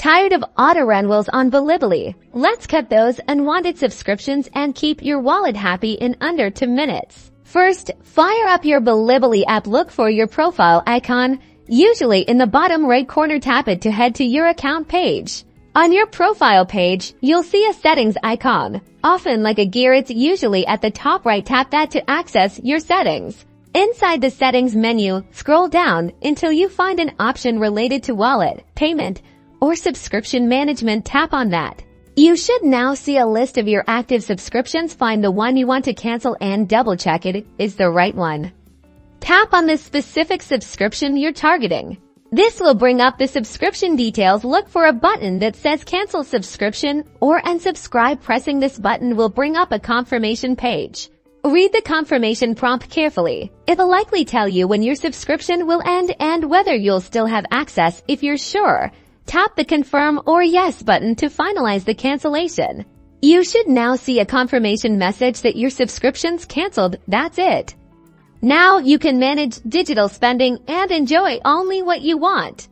Tired of auto-renewals on Bilibili? Let's cut those unwanted subscriptions and keep your wallet happy in under 2 minutes. First, fire up your Bilibili app. Look for your profile icon. Usually in the bottom right corner, tap it to head to your account page. On your profile page, you'll see a settings icon. Often like a gear, it's usually at the top right. Tap that to access your settings. Inside the settings menu, scroll down until you find an option related to wallet, payment, or subscription management. Tap on that. You should now see a list of your active subscriptions. Find the one you want to cancel and double check it is the right one. Tap on the specific subscription you're targeting. This will bring up the subscription details. Look for a button that says cancel subscription or unsubscribe. Pressing this button will bring up a confirmation page. Read the confirmation prompt carefully. It'll likely tell you when your subscription will end and whether you'll still have access. If you're sure, tap the confirm or yes button to finalize the cancellation. You should now see a confirmation message that your subscription's canceled. That's it. Now you can manage digital spending and enjoy only what you want.